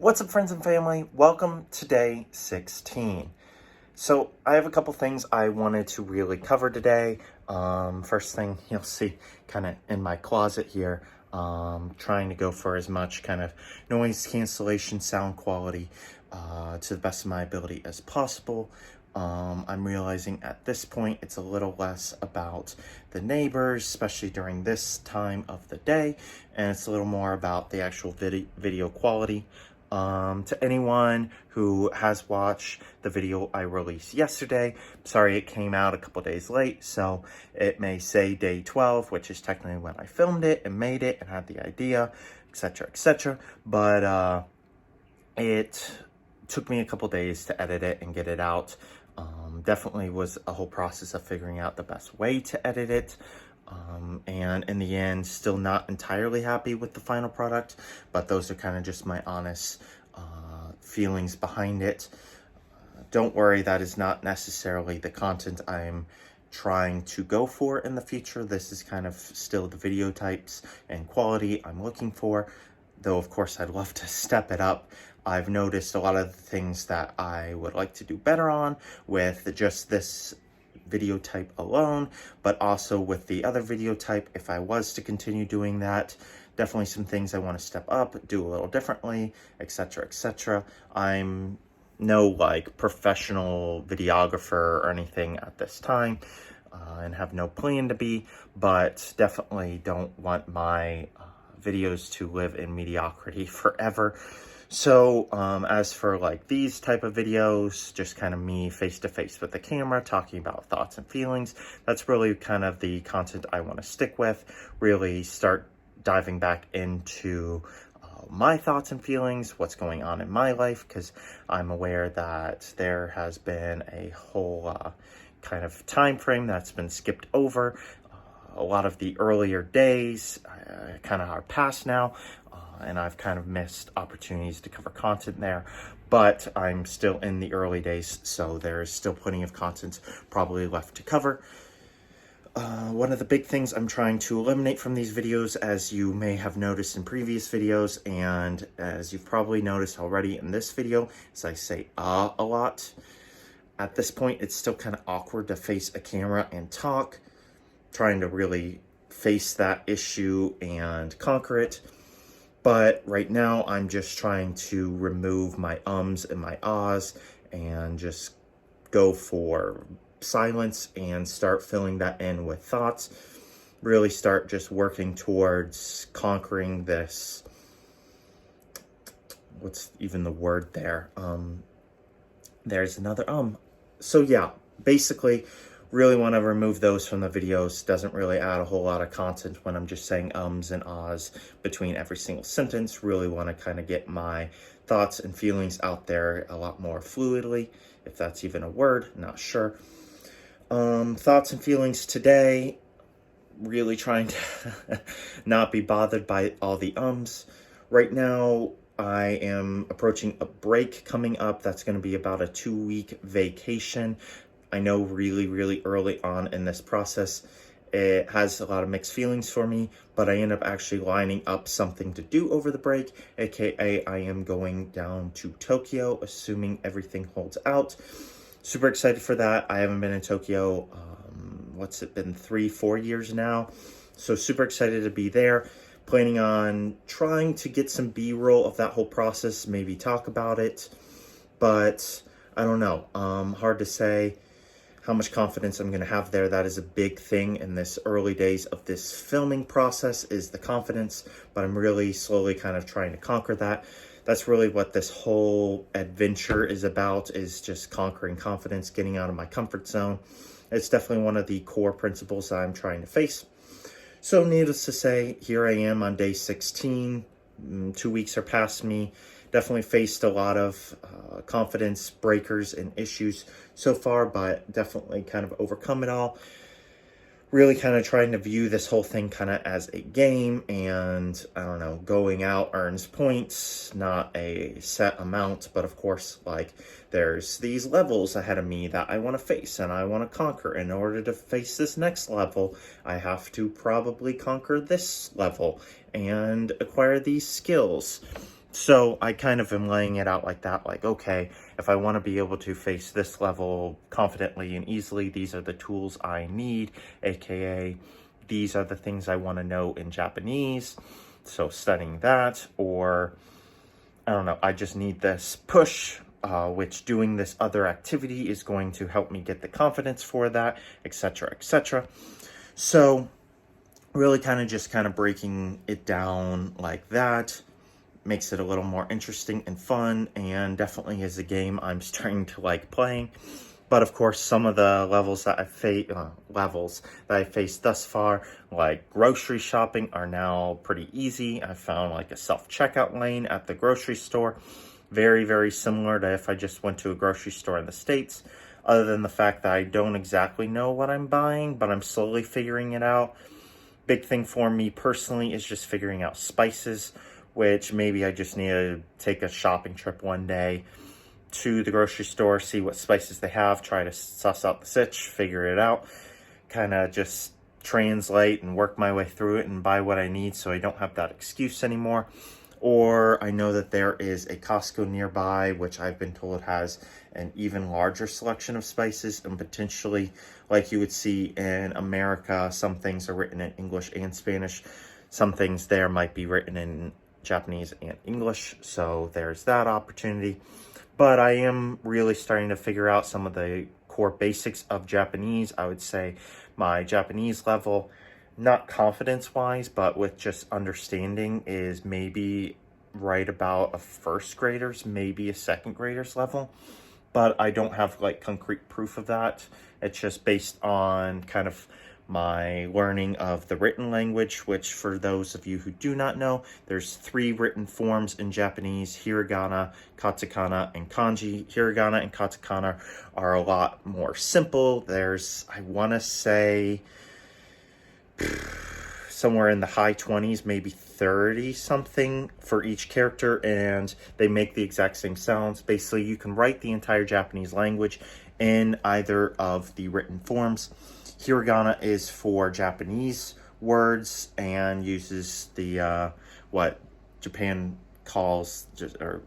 What's up, friends and family? Welcome to day 16. So I have a couple things I wanted to really cover today. First thing you'll see kind of in my closet here, trying to go for as much kind of noise cancellation, sound quality to the best of my ability as possible. I'm realizing at this point it's a little less about the neighbors, especially during this time of the day, and it's a little more about the actual video quality. To anyone who has watched the video I released yesterday, sorry it came out a couple days late, so it may say day 12, which is technically when I filmed it and made it and had the idea, etc., etc. But it took me a couple days to edit it and get it out. Definitely was a whole process of figuring out the best way to edit it. And in the end, still not entirely happy with the final product, but those are kind of just my honest feelings behind it. Don't worry, that is not necessarily the content I'm trying to go for in the future. This is kind of still the video types and quality I'm looking for, though of course I'd love to step it up. I've noticed a lot of the things that I would like to do better on with just this video type alone, but also with the other video type. If I was to continue doing that, definitely some things I want to step up, do a little differently, etc., etc. I'm no like professional videographer or anything at this time, and have no plan to be, but definitely don't want my videos to live in mediocrity forever. So as for like these type of videos, just kind of me face to face with the camera talking about thoughts and feelings, that's really kind of the content I want to stick with. Really start diving back into my thoughts and feelings, what's going on in my life, because I'm aware that there has been a whole kind of time frame that's been skipped over. A lot of the earlier days kind of are past now. And I've kind of missed opportunities to cover content there, but I'm still in the early days, so there's still plenty of content probably left to cover. One of the big things I'm trying to eliminate from these videos, as you may have noticed in previous videos, and as you've probably noticed already in this video, is I say a lot. At this point, it's still kind of awkward to face a camera and talk, trying to really face that issue and conquer it. But right now, I'm just trying to remove my ums and my ahs and just go for silence and start filling that in with thoughts. Really start just working towards conquering this. What's even the word there? There's another So yeah, basically, really want to remove those from the videos. Doesn't really add a whole lot of content when I'm just saying ums and ahs between every single sentence. Really want to kind of get my thoughts and feelings out there a lot more fluidly, if that's even a word, not sure. Thoughts and feelings today, really trying to not be bothered by all the ums. Right now, I am approaching a break coming up. That's going to be about a 2-week vacation. I know really early on in this process, it has a lot of mixed feelings for me, but I end up actually lining up something to do over the break, aka I am going down to Tokyo, assuming everything holds out. Super excited for that. I haven't been in Tokyo, what's it been, 3-4 years now? So super excited to be there. Planning on trying to get some B-roll of that whole process, maybe talk about it, but I don't know. Hard to say how much confidence I'm going to have there. That is a big thing in this early days of this filming process, is the confidence, but I'm really slowly kind of trying to conquer that. That's really what this whole adventure is about, is just conquering confidence, getting out of my comfort zone. It's definitely one of the core principles that I'm trying to face. So needless to say, here I am on day 16. 2 weeks are past me. Definitely faced a lot of confidence breakers and issues so far, but definitely kind of overcome it all. Really kind of trying to view this whole thing kind of as a game, and I don't know, going out earns points, not a set amount, but of course, like, there's these levels ahead of me that I want to face and I want to conquer. In order to face this next level, I have to probably conquer this level and acquire these skills. So I kind of am laying it out like that, like, okay, if I want to be able to face this level confidently and easily, these are the tools I need, aka these are the things I want to know in Japanese. So studying that, or I don't know, I just need this push, which doing this other activity is going to help me get the confidence for that, etc., etc. So really kind of breaking it down like that makes it a little more interesting and fun, and definitely is a game I'm starting to like playing. But of course, some of the levels that I faced thus far, like grocery shopping, are now pretty easy. I found like a self-checkout lane at the grocery store, very, very similar to if I just went to a grocery store in the States, other than the fact that I don't exactly know what I'm buying, but I'm slowly figuring it out. Big thing for me personally is just figuring out spices, which maybe I just need to take a shopping trip one day to the grocery store, see what spices they have, try to suss out the sitch, figure it out, kind of just translate and work my way through it and buy what I need so I don't have that excuse anymore. Or I know that there is a Costco nearby, which I've been told has an even larger selection of spices, and potentially, like you would see in America, some things are written in English and Spanish. Some things there might be written in Japanese and English, so there's that opportunity. But I am really starting to figure out some of the core basics of Japanese. I would say my Japanese level, not confidence-wise, but with just understanding, is maybe right about a first grader's, maybe a second grader's level. But I don't have like concrete proof of that. It's just based on kind of my learning of the written language, which for those of you who do not know, there's 3 written forms in Japanese: hiragana, katakana, and kanji. Hiragana and katakana are a lot more simple. There's, I want to say, somewhere in the high 20s, maybe 30 something for each character, and they make the exact same sounds. Basically, you can write the entire Japanese language in either of the written forms. Hiragana is for Japanese words and uses the what Japan calls or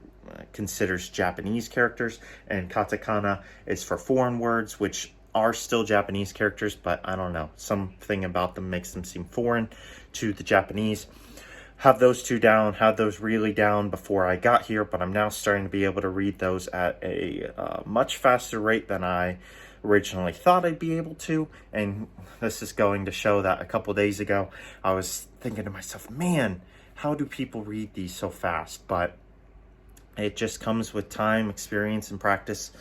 considers Japanese characters, and katakana is for foreign words, which are still Japanese characters, but I don't know, something about them makes them seem foreign to the Japanese. Have those 2 down, had those really down before I got here, but I'm now starting to be able to read those at a much faster rate than I originally thought I'd be able to. And this is going to show that a couple days ago I was thinking to myself, man, how do people read these so fast? But it just comes with time, experience, and practice.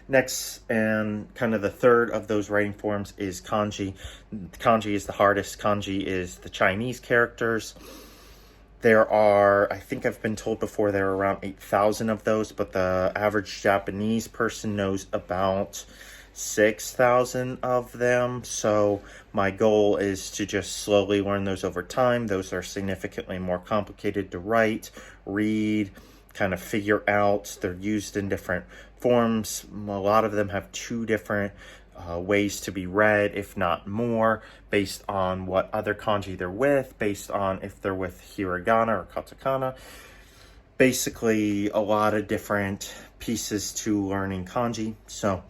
Next, and kind of the third of those writing forms, is kanji. Kanji is the hardest. Kanji is the Chinese characters. There are, I think I've been told before, there are around 8,000 of those, but the average Japanese person knows about 6,000 of them. So my goal is to just slowly learn those over time. Those are significantly more complicated to write, read, kind of figure out. They're used in different forms. A lot of them have 2 different ways to be read, if not more, based on what other kanji they're with, based on if they're with hiragana or katakana. Basically, a lot of different pieces to learning kanji. So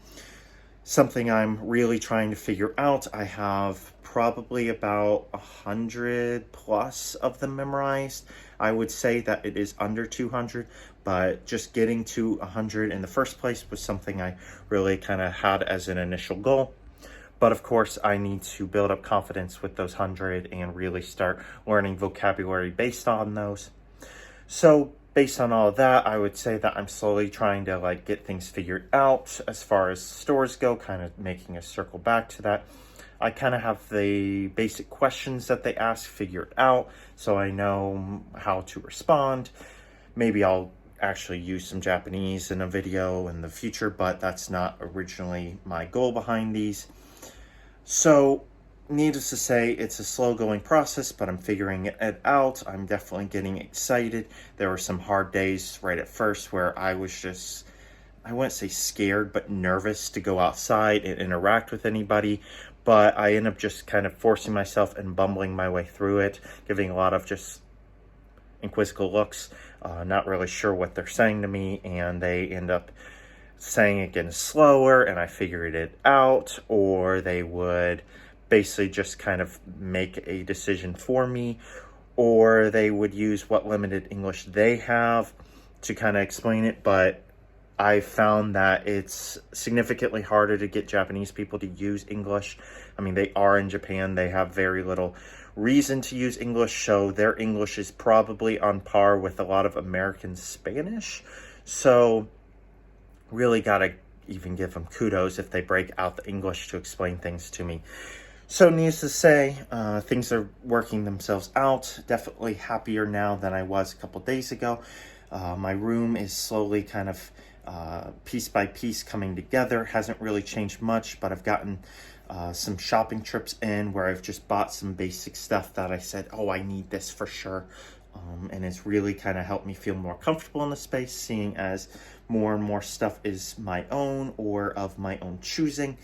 something I'm really trying to figure out. I have probably about 100 plus of them memorized. I would say that it is under 200, but just getting to 100 in the first place was something I really kind of had as an initial goal. But of course, I need to build up confidence with those 100 and really start learning vocabulary based on those. So based on all of that, I would say that I'm slowly trying to like get things figured out as far as stores go, kind of making a circle back to that. I kind of have the basic questions that they ask figured out, so I know how to respond. Maybe I'll actually use some Japanese in a video in the future, but that's not originally my goal behind these. So needless to say, it's a slow going process, but I'm figuring it out. I'm definitely getting excited. There were some hard days right at first where I was just, I wouldn't say scared, but nervous to go outside and interact with anybody. But I end up just kind of forcing myself and bumbling my way through it, giving a lot of just inquisitive looks. not really sure what they're saying to me, and they end up saying it again slower and I figured it out, or they would basically just kind of make a decision for me, or they would use what limited English they have to kind of explain it. But I found that it's significantly harder to get Japanese people to use English. I mean, they are in Japan, they have very little reason to use English, so their English is probably on par with a lot of American Spanish. So really gotta even give them kudos if they break out the English to explain things to me. So needless to say, things are working themselves out. Definitely happier now than I was a couple days ago. My room is slowly kind of piece by piece coming together. Hasn't really changed much, but I've gotten some shopping trips in where I've just bought some basic stuff that I said, oh, I need this for sure. And it's really kind of helped me feel more comfortable in the space, seeing as more and more stuff is my own or of my own choosing.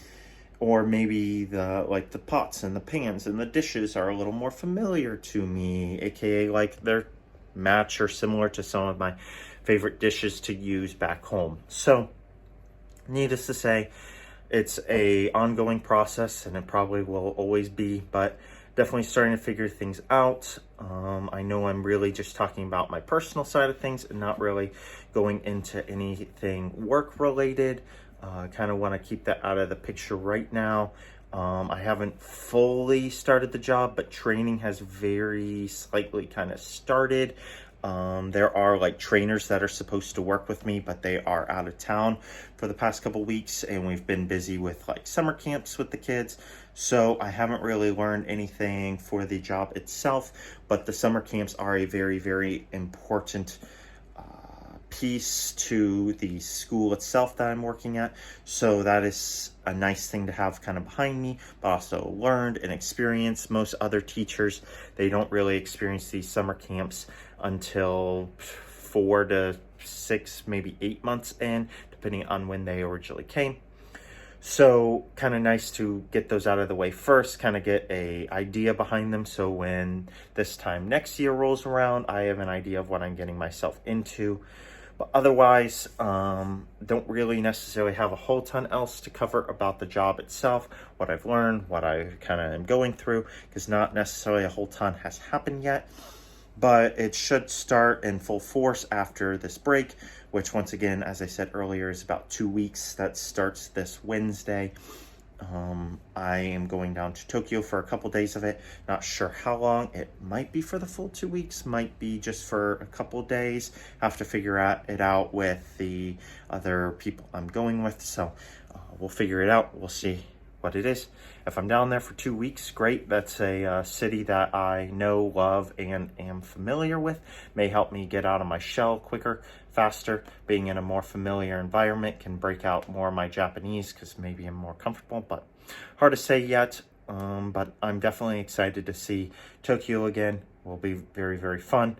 Or maybe the pots and the pans and the dishes are a little more familiar to me, aka like they're match or similar to some of my favorite dishes to use back home. So needless to say, it's a ongoing process, and it probably will always be, but definitely starting to figure things out. I know I'm really just talking about my personal side of things and not really going into anything work related. Kind of want to keep that out of the picture right now. I haven't fully started the job, but training has very slightly kind of started. There are like trainers that are supposed to work with me, but they are out of town for the past couple weeks, and we've been busy with like summer camps with the kids. So I haven't really learned anything for the job itself, but the summer camps are a very, very important piece to the school itself that I'm working at. So that is a nice thing to have kind of behind me, but also learned and experienced. Most other teachers, they don't really experience these summer camps until 4 to 6, maybe 8 months in, depending on when they originally came. So kind of nice to get those out of the way first, kind of get a idea behind them. So when this time next year rolls around, I have an idea of what I'm getting myself into. But otherwise, don't really necessarily have a whole ton else to cover about the job itself, what I've learned, what I kind of am going through, because not necessarily a whole ton has happened yet. But it should start in full force after this break, which once again, as I said earlier, is about 2 weeks. That starts this Wednesday. I am going down to Tokyo for a couple days of it. Not sure how long. It might be for the full 2 weeks, might be just for a couple days. Have to figure it out with the other people I'm going with. So we'll figure it out. We'll see what it is. If I'm down there for 2 weeks, great. That's a city that I know, love, and am familiar with. May help me get out of my shell quicker, faster. Being in a more familiar environment can break out more of my Japanese because maybe I'm more comfortable, but hard to say yet. But I'm definitely excited to see Tokyo again. Will be very, very fun.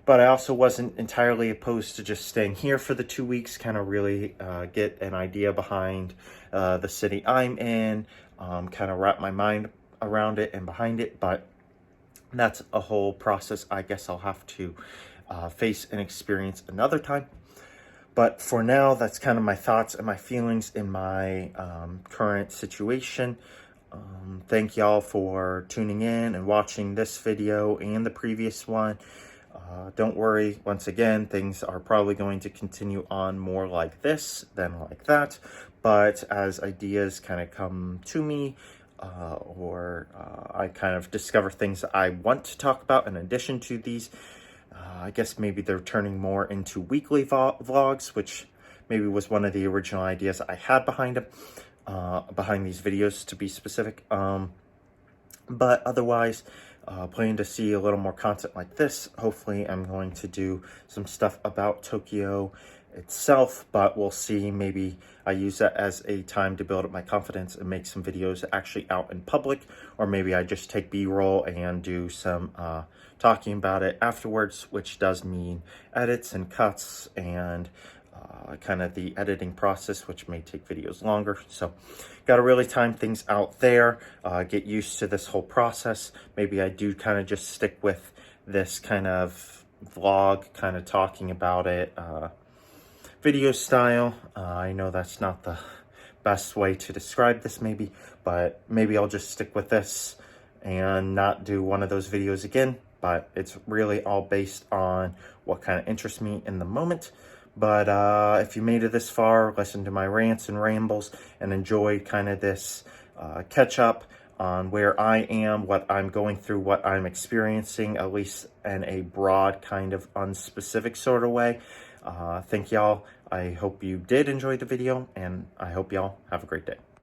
But I also wasn't entirely opposed to just staying here for the 2 weeks, kind of really get an idea behind the city I'm in, kind of wrap my mind around it and behind it. But that's a whole process I guess I'll have to face and experience another time. But for now, that's kind of my thoughts and my feelings in my current situation. Thank y'all for tuning in and watching this video and the previous one. Don't worry, once again, things are probably going to continue on more like this than like that. But as ideas kind of come to me, or I kind of discover things that I want to talk about in addition to these, I guess maybe they're turning more into weekly vlogs, which maybe was one of the original ideas I had behind them, behind these videos to be specific. But otherwise, planning to see a little more content like this. Hopefully I'm going to do some stuff about Tokyo itself, but we'll see. Maybe I use that as a time to build up my confidence and make some videos actually out in public, or maybe I just take B-roll and do some talking about it afterwards, which does mean edits and cuts and kind of the editing process, which may take videos longer. So got to really time things out there, get used to this whole process. Maybe I do kind of just stick with this kind of vlog, kind of talking about it, video style. I know that's not the best way to describe this maybe, but maybe I'll just stick with this and not do one of those videos again. But it's really all based on what kind of interests me in the moment. But if you made it this far, listen to my rants and rambles, and enjoyed kind of this catch up on where I am, what I'm going through, what I'm experiencing, at least in a broad kind of unspecific sort of way. Thank y'all. I hope you did enjoy the video, and I hope y'all have a great day.